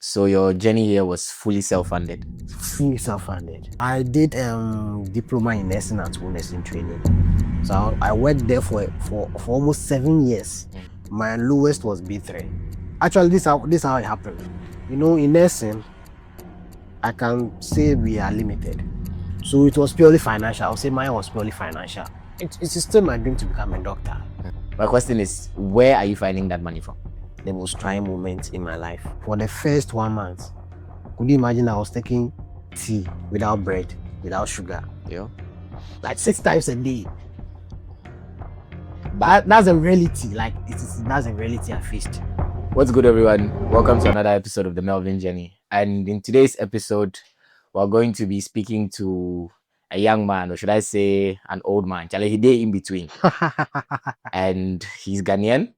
So your journey here was fully self-funded. Fully self-funded. I did diploma in nursing at home nursing training. So I worked there for almost 7 years. My lowest was B3. Actually, this how it happened. You know, in nursing, I can say we are limited. So it was purely financial. I'll say mine was purely financial. It's still my dream to become a doctor. My question is, where are you finding that money from? The most trying moment in my life. For the first 1 month, could you imagine I was taking tea without bread, without sugar, Yeah. like 6 times a day? But that's a reality. That's a reality I faced. What's good, everyone? Welcome to another episode of the Melvin Journey. And in today's episode, we're going to be speaking to a young man, or should I say an old man. Charlie, he did in between. And he's Ghanaian.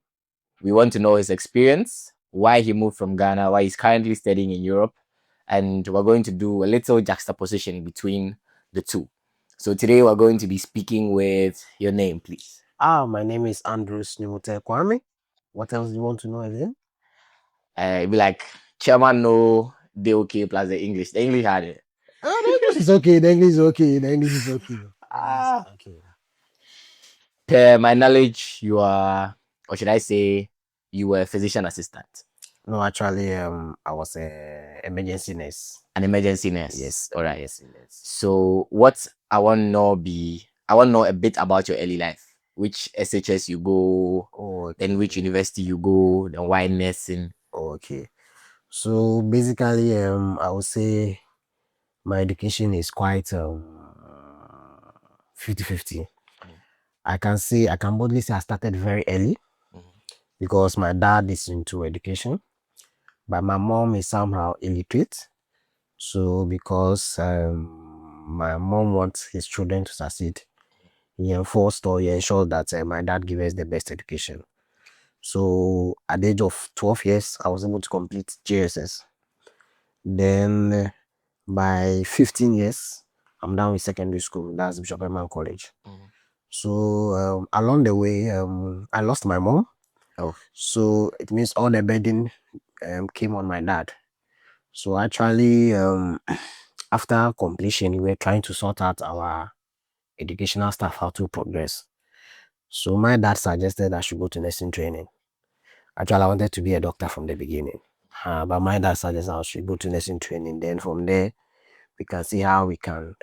We want to know his experience, why he moved from Ghana, why he's currently studying in Europe, and we're going to do a little juxtaposition between the two. So today we're going to be speaking with your name, please. My name is Andrews Nimute Kwame. What else do you want to know again? It'd be like chairman no they okay plus the English. The English had it. Oh, the English is okay. The English is okay. The English is okay. Okay. Per my knowledge, you are, or should I say, you were a physician assistant. No, actually, I was a emergency nurse. An emergency nurse. Yes. All right. Emergency nurse. So what I want to know a bit about your early life. Which SHS you go, then which university you go, then why nursing. Okay. So basically, I would say my education is quite 50-50. I can boldly say I started very early because my dad is into education, but my mom is somehow illiterate. So because my mom wants his children to succeed, he enforced or he ensured that my dad gives us the best education. So at the age of 12 years, I was able to complete JSS. Then by 15 years, I'm done with secondary school. That's Bishop Eman College. So along the way, I lost my mom. Oh. So it means all the burden came on my dad. So actually, after completion, we were trying to sort out our educational stuff, how to progress. So my dad suggested I should go to nursing training. Actually, I wanted to be a doctor from the beginning. But my dad suggested I should go to nursing training. Then from there, we can see how we can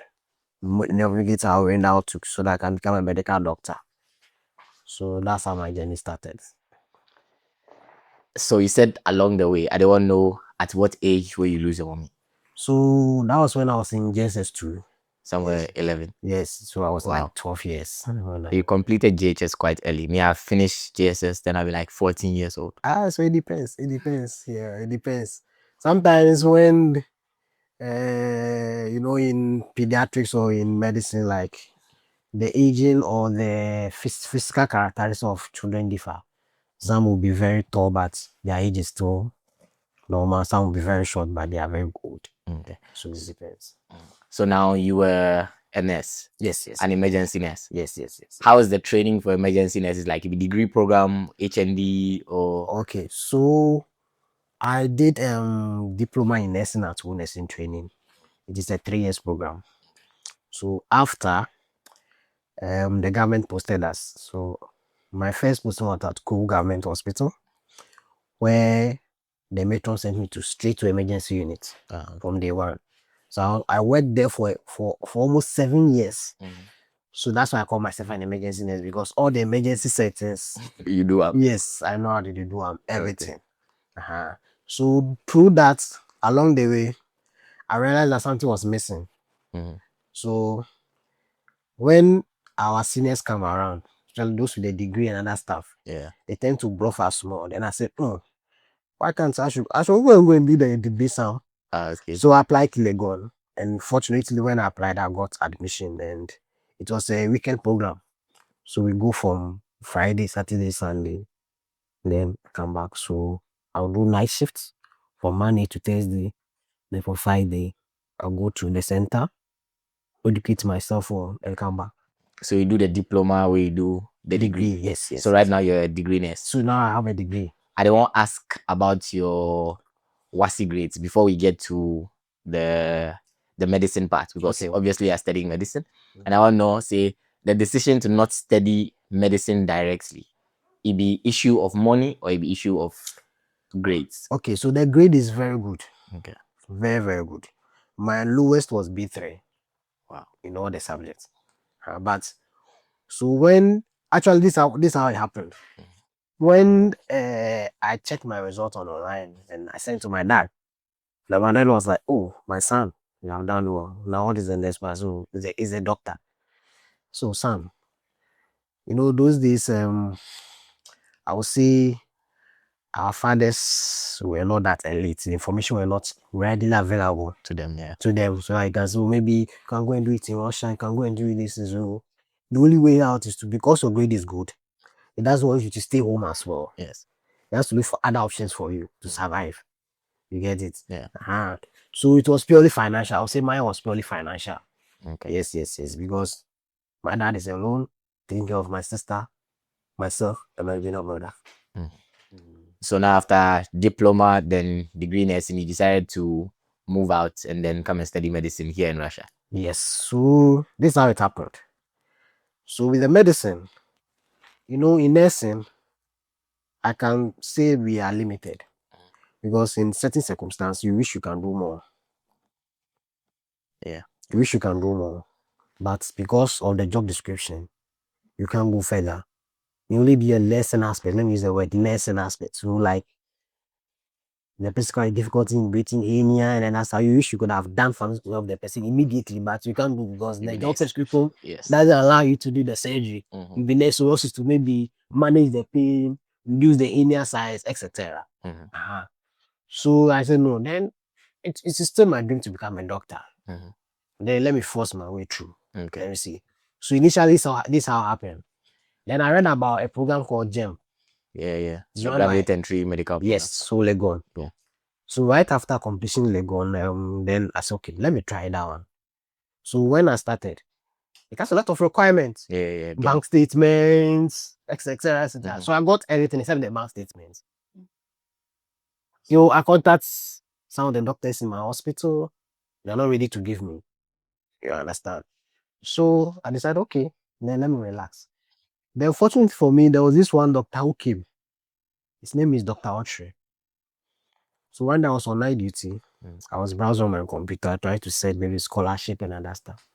navigate our way now so that I can become a medical doctor. So that's how my journey started. So you said along the way, I don't want to know at what age will you lose your mommy? So that was when I was in JSS2. Somewhere 11. Yes, so I was like 12 years. So you completed JHS quite early. Me, I finished JSS, then I'll be like 14 years old. So it depends. It depends. Yeah, it depends. Sometimes when in pediatrics or in medicine, like the aging or the physical characteristics of children differ. Some will be very tall, but their age is still normal. Some will be very short, but they are very old. Okay. So it depends. So now you were a nurse. Yes. An emergency nurse. Yes. How is the training for emergency nurses? Like a degree program, HND, or? Okay, so I did diploma in nursing at home nursing training. It is a 3 years program. So after the government posted us. So my first posting was at Cool Government Hospital, where the matron sent me straight to emergency unit from day one. So I worked there for almost 7 years. So that's why I call myself an emergency nurse, because all the emergency settings you do have. Yes, I know how to do everything. Okay. So through that, along the way, I realized that something was missing. So when our seniors come around, especially those with a degree and other stuff, they tend to bluff us more. Then I said, why can't I should go and do the degree sound? Okay. So I applied Kilegon, and fortunately when I applied, I got admission, and it was a weekend program. So we go from Friday, Saturday, Sunday, then come back. So I'll do night shifts from Monday to Thursday. Then for Friday, I'll go to the center, educate myself and come back. So you do the diploma where you do the degree. Yes. So right now you're a degree nurse. So now I have a degree. I don't want to ask about your WASI grades before we get to the medicine part, because obviously you're studying medicine, and I want to know, say, the decision to not study medicine directly, it be issue of money or it be issue of grades? Okay, so the grade is very good. Okay. Very, very good. My lowest was B3. Wow. In all the subjects. But so when actually this how it happened. When I checked my result online and I sent to my dad, my dad was like, "Oh, my son, you have done well. Now what is the next part?" So he's a doctor. So son, those days I would say our fathers were not that elite. The information were not readily available To them, yeah. to them. So I can, so maybe you can go and do it in Russia, you can go and do this. So the only way out is to, because your grade is good, it doesn't want you to stay home as well. Yes. You have to look for other options for you to survive. You get it? Yeah. So it was purely financial. I would say mine was purely financial. Okay. Yes. Because my dad is alone, taking care of my sister, myself, and my younger brother. So now after diploma, then degree nursing, you decided to move out and then come and study medicine here in Russia. Yes. So this is how it happened. So with the medicine, in nursing, I can say we are limited because in certain circumstances, you wish you can do more. Yeah. You wish you can do more, but because of the job description, you can't go further. You only be a lesson aspect. Let me use the word lesson aspect. So like the physical difficulty in breathing hernia, and then that's how you wish you could have done for the person immediately, but you can't do because the job description doesn't allow you to do the surgery. The next source is to maybe manage the pain, reduce the hernia size, etc. So I said no. Then it's still my dream to become a doctor. Then let me force my way through. Okay. Let me see. So initially, this how it happened. Then I read about a program called GEM. Yeah. It's The run by- graduate entry medical program. Yes, so Legon. Yeah. So right after completing Legon, then I said, okay, let me try that one. So when I started, it has a lot of requirements. Yeah. Bank statements, etc. So I got everything except the bank statements. I contact some of the doctors in my hospital. They're not ready to give me. You understand? So I decided, okay, then let me relax. Then fortunately for me, there was this one doctor who came. His name is Dr. Autry. So when I was on night duty, I was browsing on my computer, trying to set maybe scholarship and other stuff.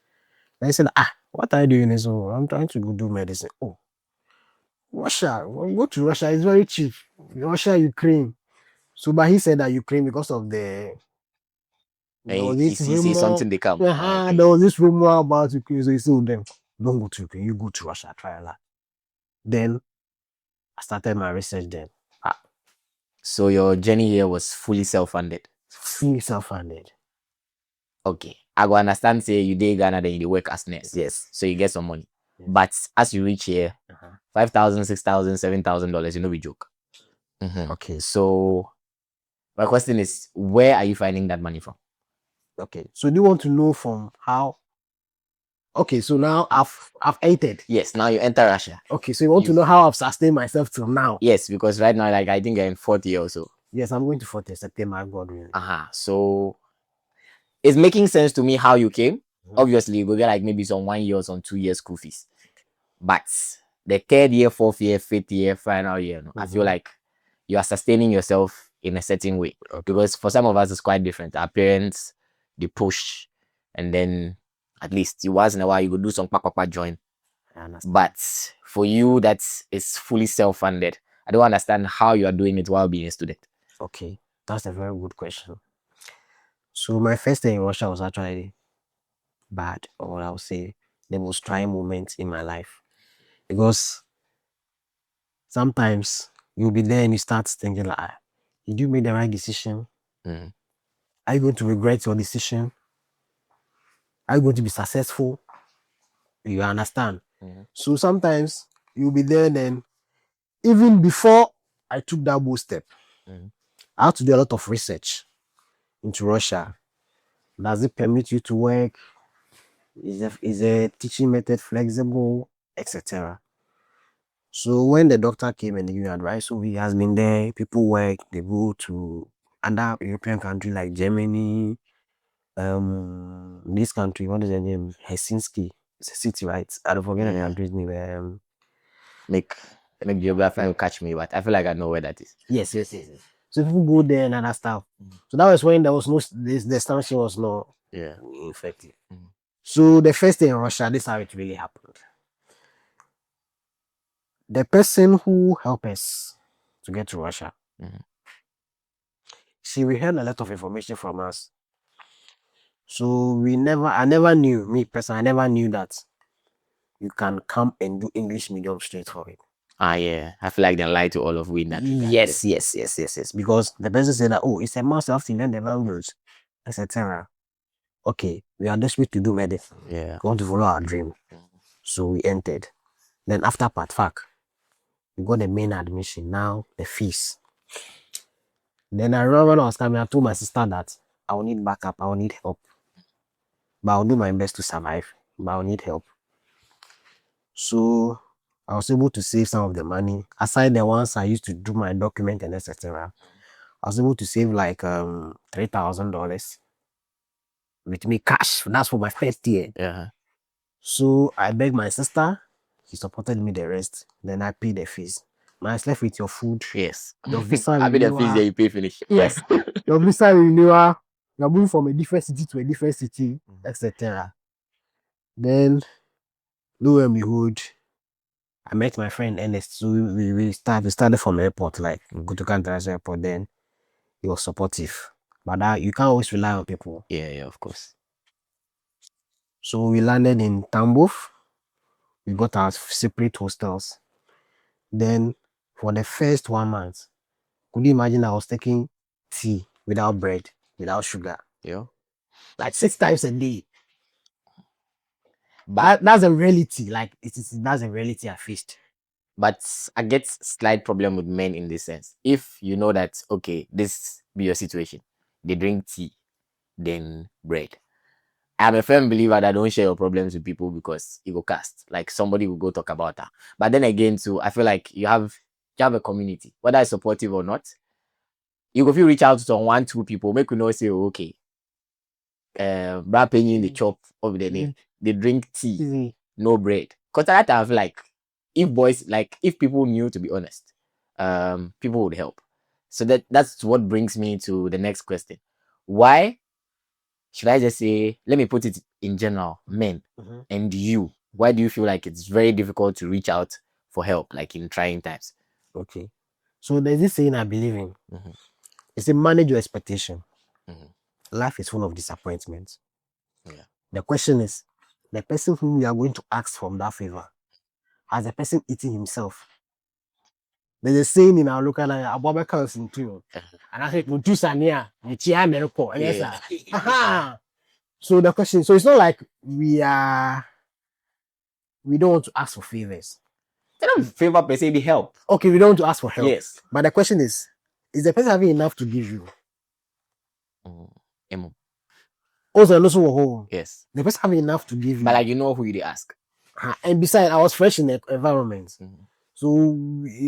Then I said, what are you doing? So I'm trying to go do medicine. Oh, Russia, when you go to Russia, it's very cheap. Russia, Ukraine. So, but he said that Ukraine, because of the there was this rumor, something they come. there was this rumor about Ukraine. So he told them, don't go to Ukraine, you go to Russia, try a lot. Then I started my research then. So your journey here was fully self-funded? Fully self-funded. Okay. I go understand, say you did Ghana, then you work as nurse. Yes. So you get some money. Yes. But as you reach here, $5,000, $6,000, $7,000, you know, we joke. Okay. So my question is, where are you finding that money from? Okay. So do you want to know from how? Okay, so now I've entered. Yes, now you enter Russia. Okay, so you want to know how I've sustained myself till now? Yes, because right now, like I think you're in 40 or so. Yes, I'm going to 40 September, God willing. So it's making sense to me how you came. Obviously, you go get like maybe some 1 year or some 2 years school fees. But the third year, fourth year, fifth year, final year, I feel like you are sustaining yourself in a certain way. Because for some of us, it's quite different. Our parents, they push, and then at least you once in a while you go do some papa join. But for you, that is fully self-funded. I don't understand how you are doing it while being a student. Okay, that's a very good question. So my first day in Russia was actually bad, or I would say the most trying moment in my life, because sometimes you'll be there and you start thinking like, did you make the right decision? Are you going to regret your decision? Are you going to be successful? You understand? So sometimes you'll be there, then even before I took that bold step, I had to do a lot of research into Russia. Does it permit you to work? Is a teaching method flexible, etc.? So when the doctor came and gave me advice, so he has been there, people work, they go to other European country like Germany, this country, what is the name? Helsinki. It's a city, right? I don't forget the country's name. Make geography will catch me, but I feel like I know where that is. Yes. So people go there and other stuff. So that was when there was no the sanction was not effective. So the first day in Russia, this is how it really happened. The person who helped us to get to Russia, she withheld a lot of information from us. So I never knew, me personally, I never knew that you can come and do English medium straight for it. Yeah. I feel like they lie to all of we in that regard. Yes. Because the person said that, oh, it's a must have to learn the language, etc. Okay, we are desperate to do medicine. Yeah. We want to follow our dream. So we entered. Then after part fac, we got the main admission. Now the fees. Then I remember when I was coming, I told my sister that I will need backup, I will need help. But I'll do my best to survive. But I'll need help. So I was able to save some of the money. Aside the ones I used to do my document and etc. I was able to save like $3,000 with me cash. That's for my first year. Yeah. So I begged my sister. He supported me the rest. Then I paid the fees. Now it's left with your food. Yes. Your visa I mean the fees renewal. that you pay finish. Yes. Your visa renewal. You're moving from a different city to a different city, etc. Then, lo and behold, I met my friend Ernest. So we started from airport, like go to Canada airport. Then he was supportive. But that, you can't always rely on people. Yeah, of course. So we landed in Tambov. We got our separate hostels. Then for the first 1 month, could you imagine I was taking tea without bread, without sugar? Yeah. Like 6 times a day. But that's a reality. Like that's a reality I faced. But I get slight problem with men in this sense. If you know that, okay, this be your situation, they drink tea, then bread. I'm a firm believer that don't share your problems with people because it will cast. Like somebody will go talk about that. But then again, too, I feel like you have a community, whether it's supportive or not. You go, if you reach out to some 1-2 people, make you know say, oh, okay, wrapping in the chop of the name, they drink tea, no bread. Because at that time, I feel like if people knew, to be honest, people would help. So that's what brings me to the next question. Why should I just say, let me put it in general, men and you, why do you feel like it's very difficult to reach out for help, like in trying times? Okay. So there's this saying I believe in. It's a manage your expectation. Life is full of disappointments. Yeah. The question is, the person whom you are going to ask from that favor, has the person eaten himself? There's a saying in our local area, Abubakar is in tune. And I said, so the question, so it's not like we don't want to ask for favors. They don't favor per se, they help. Okay, we don't want to ask for help. Yes. But the question is the person having enough to give you? Also, yes. The person having enough to give you. But like, you know who they ask. And besides, I was fresh in the environment. So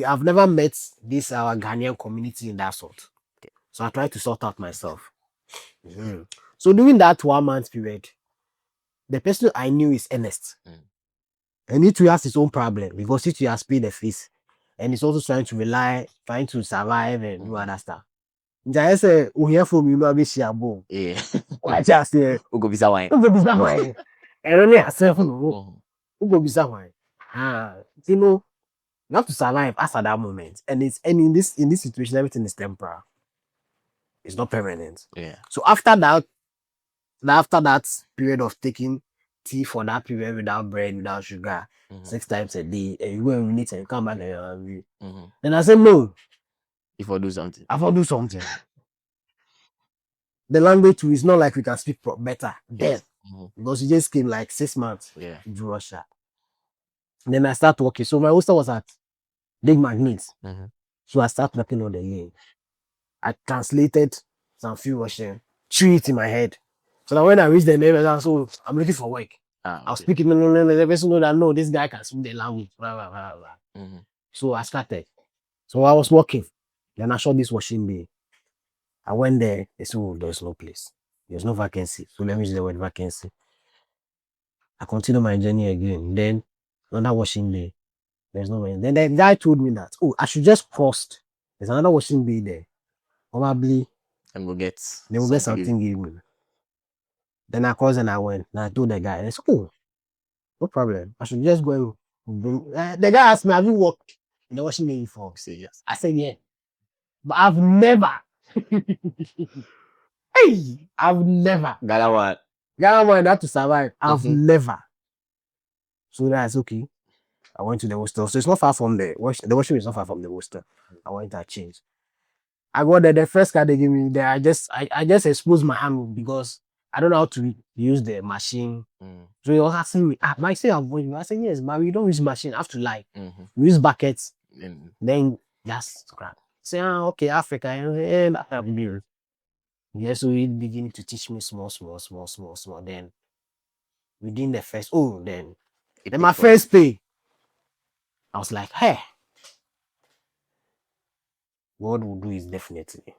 I've never met this our Ghanaian community in that sort. So I tried to sort out myself. So during that 1 month period, the person I knew is Ernest. And he too has his own problem because he too has paid the fees. And he's also trying to survive and do other stuff. I say, we hear from you, know, yeah. I just say, Ugo bisa wine. And only herself, Ugo bisa wine. You know, you have to survive after that moment. And in this situation, everything is temporal. It's not permanent. Yeah. So after that period of taking tea for that period without bread, without sugar, 6 times a day, and you go and need and come back and you're hungry. Then I said, no. If I do something. The language too is not like we can speak better then. Because it just came like 6 months to Russia. And then I started working. So my hostel was at Big Magnets. So I started working on the lane. I translated some few Russian, threw it in my head. So that when I reached the name, I was so I'm looking for work. Okay. I was speaking, the person know that no, this guy can speak the language. Blah, blah, blah, blah. So I started. So I was working. Then I saw this washing bay. I went there. They said, oh, there's no place. There's no vacancy. So let me use the word vacancy. I continued my journey again. Then another washing day. There's no way. Then the guy told me that, oh, I should just cross. There's another washing bay there. Probably And we'll get they will get something give me. Then I crossed and I went. And I told the guy, I said, oh, no problem. I should just go and bring. The guy asked me, have you worked in the washing bay before? Say yes. I said, yeah. But I've never. Hey, I've never. Galawan. Ghanaian had to survive. I've Mhm. never. So that's okay. I went to the hostel. So it's not far from the washroom is not far from the hostel. I went to change. I got there, the first card they gave me there. I just exposed my hand because I don't know how to use the machine. So he was asking me, I say avoid you. I said, yes, but we don't use machine. I have to lie. We use buckets. Then just scrap. Say, okay, Africa. And I have beer. Yeah, so he beginning to teach me small. Then within the first, then my first pay, I was like, hey, what we'll do is definitely.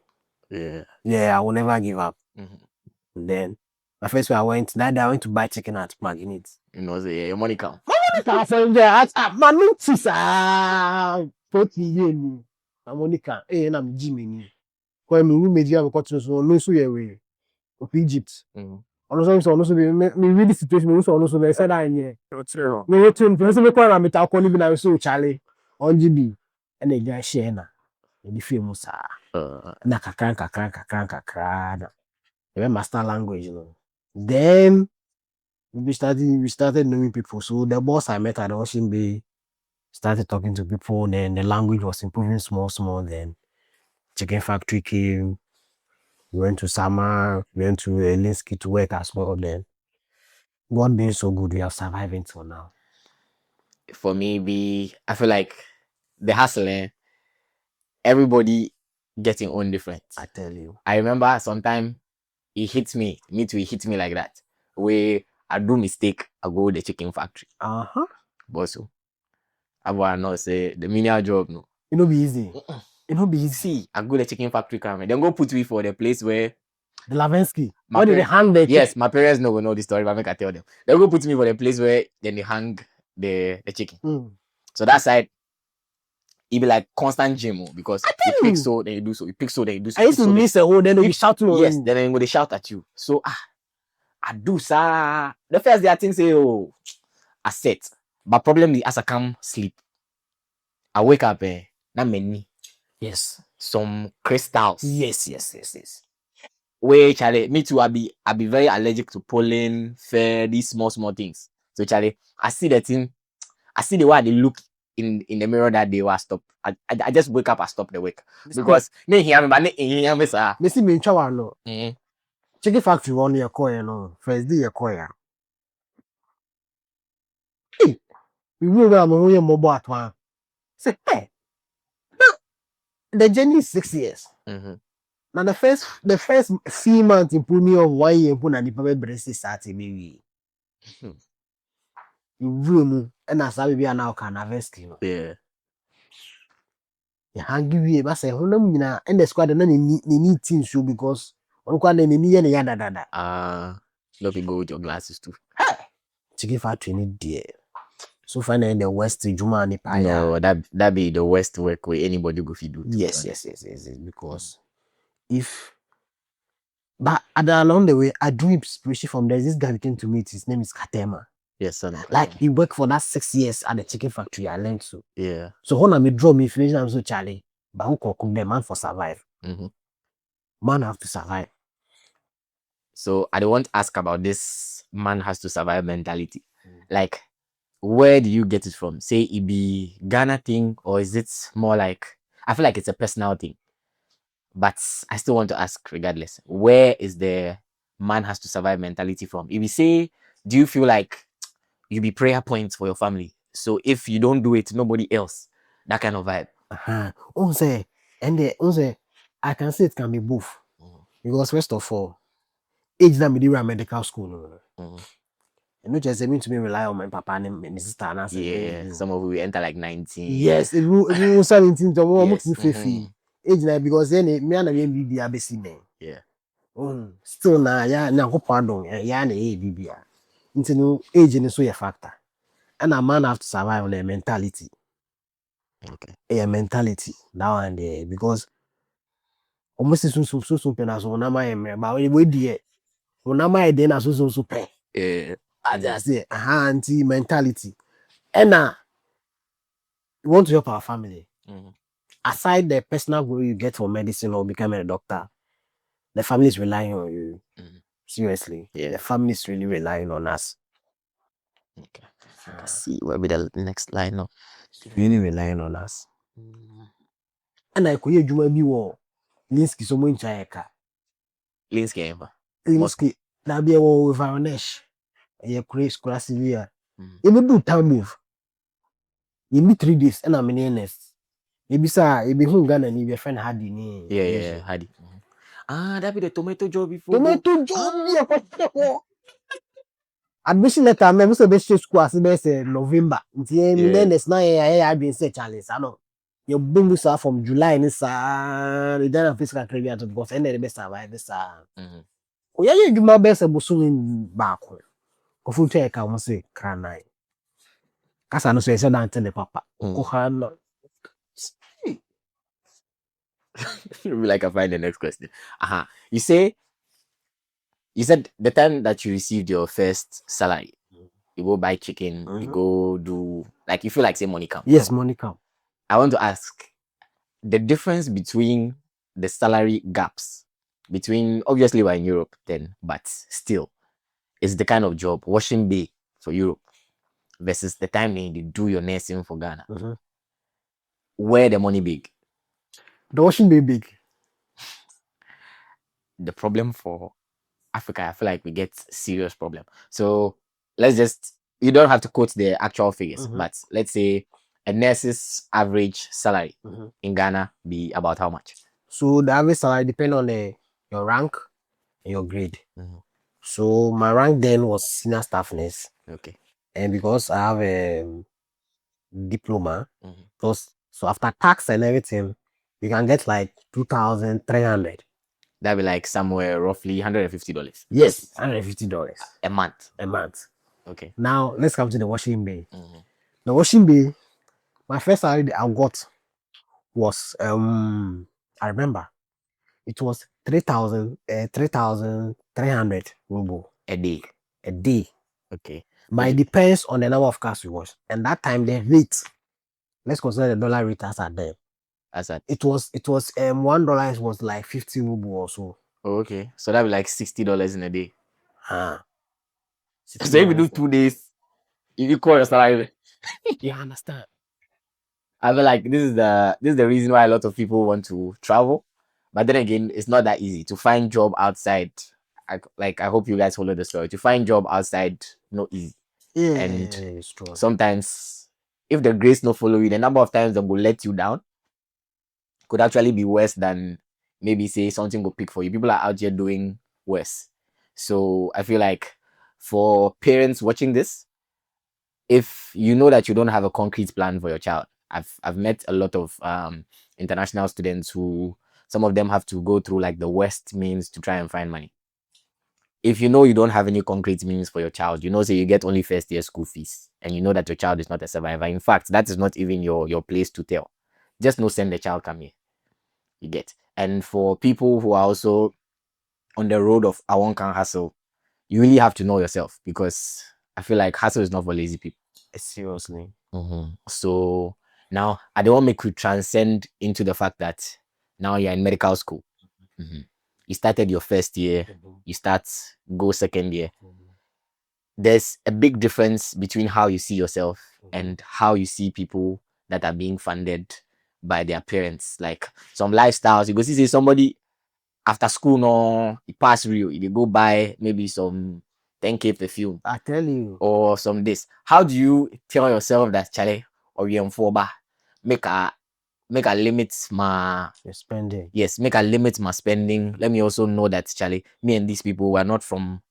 Yeah, I will never give up. And then my first pay, I went to buy chicken at Maginit. You know, say, your money come. I said, yeah, my notice, 40 years. My money come. Hey, and I'm Jimmy. When we made you continue, so no, so yeah, of Egypt. Also, me really situation, also, they said, I yeah. Me return, because me call me talk on even I so Charlie on GB, and they guy share na, and the famous na kakran. They master language, you know. Then we started knowing people. So the boss I met at the Ocean Bay started talking to people. Then the language was improving small. Then chicken factory came. We went to Sama, we went to Elinsky to work as well. Then God being so good, we are surviving till now. For me, I feel like the hustle, everybody getting own different. I tell you. I remember sometime he hit me like that. Where I do mistake, I go the chicken factory. But so I want not say the menial job no. It no be easy. It no be easy. See, I go the chicken factory camera. Then go put me for the place where the Lavensky. Where did they hang the Yes, my parents know the story, but I make I tell them. They go put me for the place where then they hang the chicken. So that side, it be like constant gym because you pick so, then you do so, you pick so, then you do so. I used to miss a hole, then they shout to me. Yes, then they shout at you. So I do sir. The first day I think say, oh, I set. But problem is as I come sleep, I wake up not many. Yes. Some crystals. Yes. Where Charlie, me too, I be very allergic to pollen, fair, these small things. So Charlie, I see the thing, I see the way they look in the mirror that day was stop. I just wake up, I stop the wake. Because me hear me, but me hear me sir. Me see me in chow no. Chicken factory one year coin no. First day year coin. We will go on your mobile at one. Say, hey, the journey is 6 years. Now the first few months in put me of 1 year put na the paper breast starting maybe. You and as I be now can harvest you. Yeah. You hang give you but say and the squad na need things so because on kwa na ni yada. Love you go with your glasses too. Chicken factory need there. So finally the West Juma ni pa. No, that be the West work where anybody go fit do. Yes. Because but along the way, I drew inspiration from there's this guy who came to meet. His name is Katema. Yes, sir. Like he worked for that 6 years at the chicken factory. I learned so. Yeah. So when I draw me finish, I'm so Charlie. But who can cook the man for survive? Man have to survive. So I don't want to ask about this man has to survive mentality. Like, where do you get it from? Say it be Ghana thing, or is it more like I feel like it's a personal thing? But I still want to ask, regardless, where is the man has to survive mentality from? If you say, do you feel like you be prayer points for your family? So if you don't do it, nobody else. That kind of vibe. I can say it can be both. Because first of all, age that me do medical school. And not just mean to me rely on my papa and my sister. And yeah, some of we enter like 19. Yes, it will 17 to 50. age na because then me and me bibi abesi me. Yeah. Still na ya na ko pardon ya na e bibi a. Nti no age ni so ye factor. And a man have to survive on a mentality. Okay. A mentality that one there because almost so pena so na my ba we die. Na my dey na so pen. Yeah. I just say anti mentality. And you want to help our family. Aside the personal growth you get from medicine or becoming a doctor, the family is relying on you. Seriously. Yeah. The family is really relying on us. Okay. Let's see what will be the next line now. Really relying on us. And I could hear you maybe war. Linsky so much car. Linsky ever. Linsky that be a war with our nesh. A crazy severe. You will do time move. You be 3 days and I'm in earnest. You be sa you be home Ghana and your friend Hardy ni. Yeah, Hardy. That be the tomato job before. Tomato job. Admission letter me so be school as be say November. Nti me earnest na I been say challenge ano. You boom sa from July ni sa the then physical career to because end the best survive this oya ye dwuma be say bosom back ko fu tell ka mo say kranai kasa no so say na tell papa ko ha no like I find the next question. You said the time that you received your first salary, you go buy chicken, you go do like you feel like say money come. Yes, money come. I want to ask the difference between the salary gaps between obviously we're in Europe then, but still it's the kind of job washing bay for Europe versus the time they do your nursing for Ghana. Where the money big? The washing bay big. The problem for Africa, I feel like we get serious problem. So let's just you don't have to quote the actual figures, but let's say a nurse's average salary in Ghana be about how much? So the average salary depend on your rank and your grade. So my rank then was senior staff nurse. Okay. And because I have a diploma, plus so after tax and everything, you can get like 2,300. That'd be like somewhere roughly $150. Yes, $150 a month. A month. Okay. Now let's come to the washing bay. The washing bay, my first salary I got was I remember it was 3,300 ruble A day. a day. Okay. But it depends on the number of cars we wash. And that time the rate, let's consider the dollar rate as at them. As at It was $1 was like 50 ruble or so. okay. So that'd be like $60 in a day. So if you do 2 days, you call your salary. You understand? I feel like this is the reason why a lot of people want to travel. But then again, it's not that easy to find job outside. I hope you guys follow the story. To find job outside, not easy. Yeah, and it's true. Sometimes, if the grace not follow you, the number of times they will let you down could actually be worse than maybe say something will pick for you. People are out here doing worse. So I feel like for parents watching this, if you know that you don't have a concrete plan for your child, I've met a lot of international students who some of them have to go through like the worst means to try and find money. If you know you don't have any concrete means for your child, you know, say you get only first year school fees, and you know that your child is not a survivor. In fact, that is not even your place to tell. Just know send the child come here. You get. And for people who are also on the road of I want can hustle, you really have to know yourself, because I feel like hustle is not for lazy people. Seriously. So now I don't want to make you transcend into the fact that now you're in medical school. You started your first year, you go second year. There's a big difference between how you see yourself and how you see people that are being funded by their parents. Like some lifestyles, you go see somebody after school, no, he pass real, you go buy maybe some 10K perfume. I tell you. Or some this. How do you tell yourself that Charlie or you make a limit my spending? Yes, make a limit my spending. Let me also know that Charlie, me and these people were not from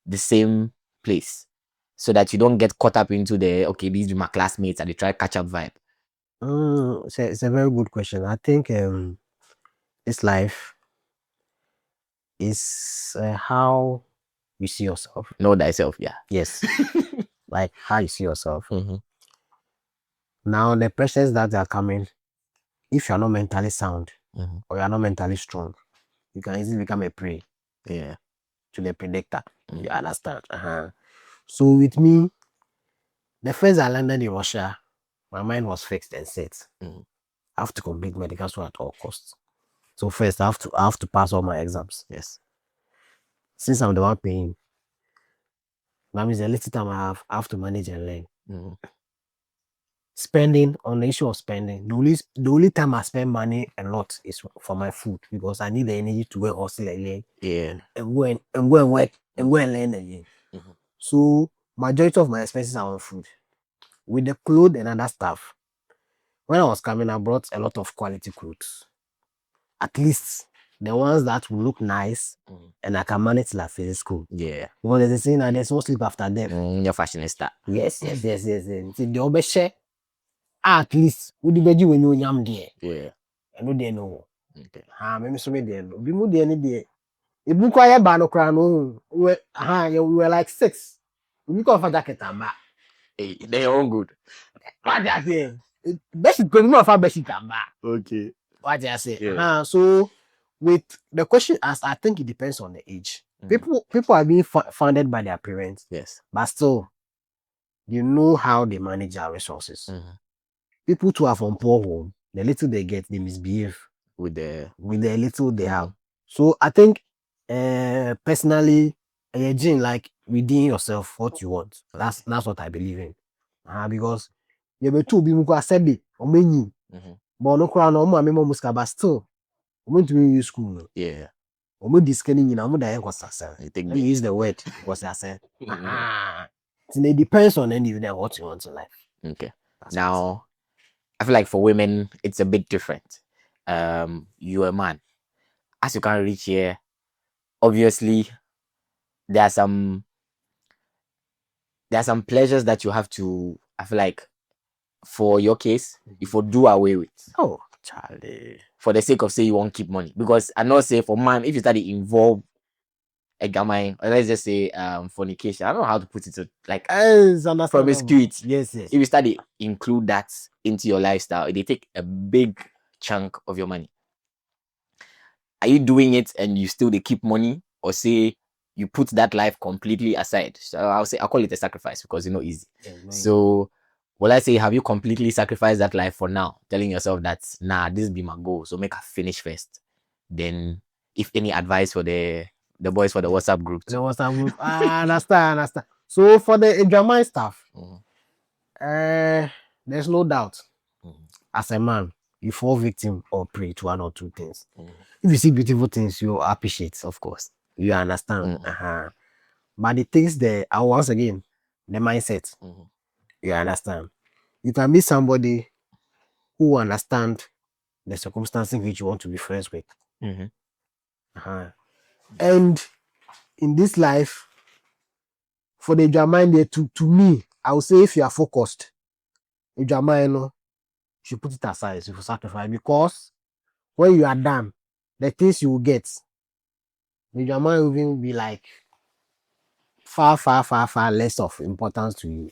the same place, so that you don't get caught up into the okay, these are my classmates and they try catch up vibe. It's a very good question. I think this life is how you see yourself. Know thyself, yeah. Yes. Like how you see yourself. Mm-hmm. Now the pressures that are coming, if you're not mentally sound Mm-hmm. or you're not mentally strong, you can easily become a prey Yeah. to the predictor. Mm-hmm. You understand? So with me, the first I landed in Russia, my mind was fixed and set. Mm-hmm. I have to complete medical school at all costs. So first I have to pass all my exams. Yes. Since I'm the one paying, that means the little time I have to manage and learn. Mm-hmm. Spending, on the issue of spending, the only time I spend money a lot is for my food, because I need the energy to go and hustle again. Yeah. And go and work and go and learn again. Mm-hmm. So majority of my expenses are on food. With the clothes and other stuff, when I was coming, I brought a lot of quality clothes. At least the ones that will look nice, Mm-hmm. and I can manage till I finish school. Yeah. Because there's a saying that there's no sleep after death. Your fashionista. Yes. See, the obeshe, at least would the veggie when you yam there. Yeah. And no there no. Okay. Maybe so there no. Be more there any there. If you quiet bano crown, we were like 6. We go for jacket and back. Hey, they're all good. What I say? Best going more for best and back. Okay. What I say? Yeah. So with the question asked, I think it depends on the age. Mm-hmm. People are being funded by their parents, Yes. but still, you know how they manage their resources. Mm-hmm. People too are from poor home. The little they get, they misbehave With the little they have. So I think, personally, Jane, like within yourself what you want. That's what I believe in. Because you be too be muko accept it or many. mm-hmm. But no crown or my mom muska, but still, I'm going to use school. Yeah. Omo discerning in amu da was asa. I think Let me use the word was asa. mm-hmm. It depends on individual what you want in life. Okay. That's Now I feel like for women it's a bit different. You're a man. As you can reach here, obviously there are some pleasures that you have to, I feel like, for your case, if you do away with. Oh, Charlie. For the sake of say you won't keep money. Because I know say for man, if you start to involve a Ghanaian, or let's just say fornication, I don't know how to put it, so like promiscuity. Yes. If you start to include that into your lifestyle, they take a big chunk of your money. Are you doing it and you still they keep money, or say you put that life completely aside? So I'll call it a sacrifice because it's not easy. So will I say, have you completely sacrificed that life for now, telling yourself that nah, this be my goal, so make a finish first. Then, if any advice for the boys for the WhatsApp group, The WhatsApp group. Understand. So for the drama stuff, there's no doubt. As a man, you fall victim or prey to one or two things. If you see beautiful things, you appreciate, of course. You understand. But the things there are, once again, the mindset. You understand. You can be somebody who understand the circumstances in which you want to be friends with. And in this life, for the drama, to me, I would say if you are focused, the drama, you should put it aside, you should sacrifice, because when you are done, the things you will get, the drama will even be like far less of importance to you.